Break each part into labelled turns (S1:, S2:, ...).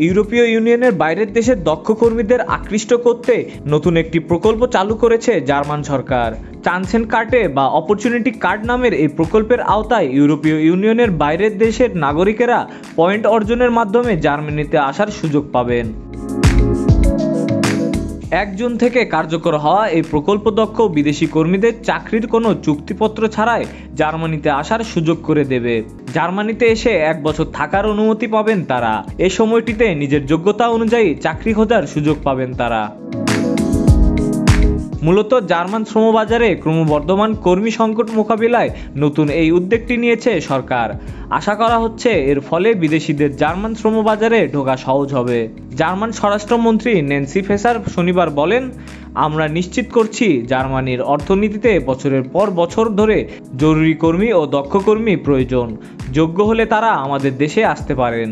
S1: ইউরোপীয় ইউনিয়নের বাইরের দেশের দক্ষ কর্মীদের আকৃষ্ট করতে নতুন একটি প্রকল্প চালু করেছে জার্মান সরকার। চান্সেন কার্টে বা অপরচুনিটি কার্ড নামের এই প্রকল্পের আওতায় ইউরোপীয় ইউনিয়নের বাইরের দেশের নাগরিকেরা পয়েন্ট অর্জনের মাধ্যমে জার্মানিতে আসার সুযোগ পাবেন। 1 জুন থেকে কার্যকর হওয়া এই প্রকল্প দক্ষ বিদেশি কর্মীদের চাকরির কোনো চুক্তিপত্র ছাড়াই জার্মানিতে আসার সুযোগ করে দেবে। জার্মানিতে এসে 1 বছর থাকার অনুমতি পাবেন তারা। এই সময়টিতে নিজের যোগ্যতা অনুযায়ী চাকরি খোঁজার সুযোগ পাবেন তারা। মূলত জার্মান শ্রমবাজারে ক্রমবর্ধমান কর্মী সংকট মোকাবিলায় নতুন এই উদ্যোগটি নিয়েছে সরকার। আশা করা হচ্ছে এর ফলে বিদেশিদের জার্মান শ্রমবাজারে ঢোকা সহজ হবে। জার্মান স্বরাষ্ট্রমন্ত্রী ন্যান্সি ফেসার শনিবার বলেন, আমরা নিশ্চিত করছি জার্মানির অর্থনীতিতে বছরের পর বছর ধরে জরুরি কর্মী ও দক্ষ কর্মী প্রয়োজন। যোগ্য হলে তারা আমাদের দেশে আসতে পারেন।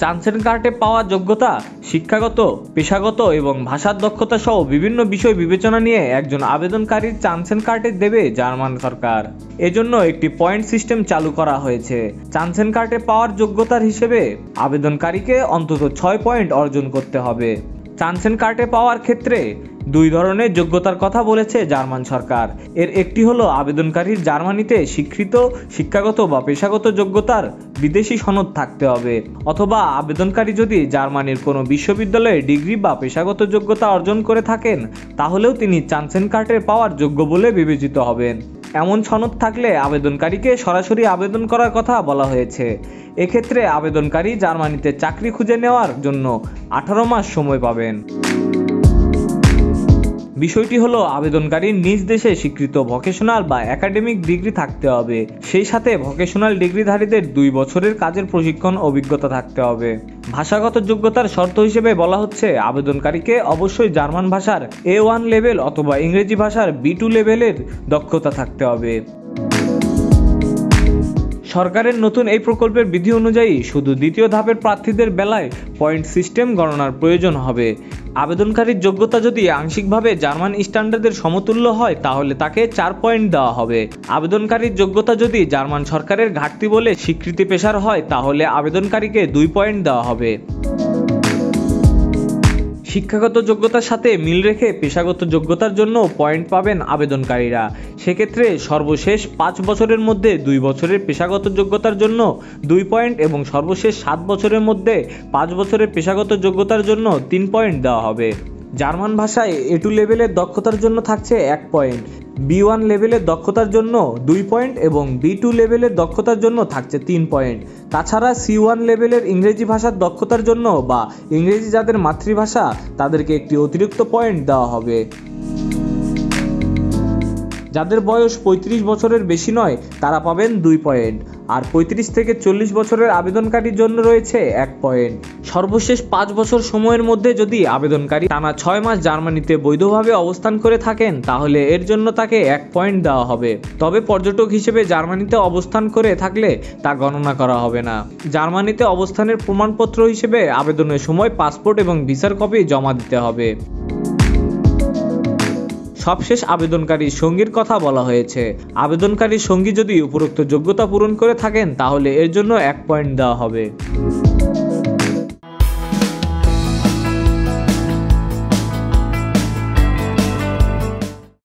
S1: চান্সেন কার্টে পাওয়া যোগ্যতা, শিক্ষাগত, পেশাগত এবং ভাষার দক্ষতা সহ বিভিন্ন বিষয় বিবেচনা নিয়ে একজন আবেদনকারীর চান্সেন কার্টে দেবে জার্মান সরকার। এজন্য একটি পয়েন্ট সিস্টেম চালু করা হয়েছে। চান্সেন কার্টে পাওয়ার যোগ্যতার হিসেবে আবেদনকারীকে অন্তত 6 পয়েন্ট অর্জন করতে হবে। চান্সেন কার্টে পাওয়ার ক্ষেত্রে 2 ধরনের যোগ্যতার কথা বলেছে জার্মান সরকার। এর একটি হলো আবেদনকারীর জার্মানিতে স্বীকৃত শিক্ষাগত বা পেশাগত যোগ্যতার বিদেশি সনদ থাকতে হবে, অথবা আবেদনকারী যদি জার্মানির কোনো বিশ্ববিদ্যালয়ে ডিগ্রি বা পেশাগত যোগ্যতা অর্জন করে থাকেন তাহলেও তিনি চান্সেন কার্টে পাওয়ার যোগ্য বলে বিবেচিত হবেন। এমন সনদ থাকলে আবেদনকারীকে সরাসরি আবেদন করার কথা বলা হয়েছে। এক্ষেত্রে আবেদনকারী জার্মানিতে চাকরি খুঁজে নেওয়ার জন্য 18 মাস সময় পাবেন। বিষয়টি হলো আবেদনকারীর নিজ দেশে স্বীকৃত ভোকেশনাল বা একাডেমিক ডিগ্রি থাকতে হবে। সেই সাথে ভোকেশনাল ডিগ্রিধারীদের 2 বছরের কাজের প্রশিক্ষণ অভিজ্ঞতা থাকতে হবে। ভাষাগত যোগ্যতার শর্ত হিসেবে বলা হচ্ছে আবেদনকারীকে অবশ্যই জার্মান ভাষার A1 লেভেল অথবা ইংরেজি ভাষার B2 লেভেলের দক্ষতা থাকতে হবে। সরকারের নতুন এই প্রকল্পের বিধি অনুযায়ী শুধু দ্বিতীয় ধাপের প্রার্থীদের বেলায় পয়েন্ট সিস্টেম গণনার প্রয়োজন হবে। আবেদনকারীর যোগ্যতা যদি আংশিকভাবে জার্মান স্ট্যান্ডার্ডের সমতুল্য হয় তাহলে তাকে 4 পয়েন্ট দেওয়া হবে। আবেদনকারীর যোগ্যতা যদি জার্মান সরকারের ঘাটতি বলে স্বীকৃতি পেশার হয় তাহলে আবেদনকারীকে 2 পয়েন্ট দেওয়া হবে। শিক্ষাগত যোগ্যতার সাথে মিল রেখে পেশাগত যোগ্যতার জন্য পয়েন্ট পাবেন আবেদনকারীরা। সেক্ষেত্রে সর্বশেষ 5 বছরের মধ্যে 2 বছরের পেশাগত যোগ্যতার জন্য 2 পয়েন্ট এবং সর্বশেষ 7 বছরের মধ্যে 5 বছরের পেশাগত যোগ্যতার জন্য 3 পয়েন্ট দেওয়া হবে। জার্মান ভাষায় A2 লেভেলের দক্ষতার জন্য থাকছে 1 পয়েন্ট, B1 লেভেলের দক্ষতার জন্য 2 পয়েন্ট এবং B2 লেভেলের দক্ষতার জন্য থাকছে 3 পয়েন্ট। তাছাড়া C1 লেভেলের ইংরেজি ভাষার দক্ষতার জন্য বা ইংরেজি যাদের মাতৃভাষা তাদেরকে একটি অতিরিক্ত পয়েন্ট দেওয়া হবে। যাদের বয়স 35 বছরের বেশি নয় তারা পাবেন 2 পয়েন্ট, আর 35 থেকে 40 বছরের আবেদনকারীর জন্য রয়েছে 1 পয়েন্ট। সর্বশেষ 5 বছর সময়ের মধ্যে যদি আবেদনকারী টানা 6 মাস জার্মানিতে বৈধভাবে অবস্থান করে থাকেন তাহলে এর জন্য তাকে 1 পয়েন্ট দেওয়া হবে। তবে পর্যটক হিসেবে জার্মানিতে অবস্থান করে থাকলে তা গণনা করা হবে না। জার্মানিতে অবস্থানের প্রমাণপত্র হিসেবে আবেদনের সময় পাসপোর্ট এবং ভিসার কপি জমা দিতে হবে। সবশেষ আবেদনকারীর সঙ্গীর কথা বলা হয়েছে। আবেদনকারীর সঙ্গী যদি উপরোক্ত যোগ্যতা পূরণ করে থাকেন তাহলে এর জন্য 1 পয়েন্ট দেওয়া হবে।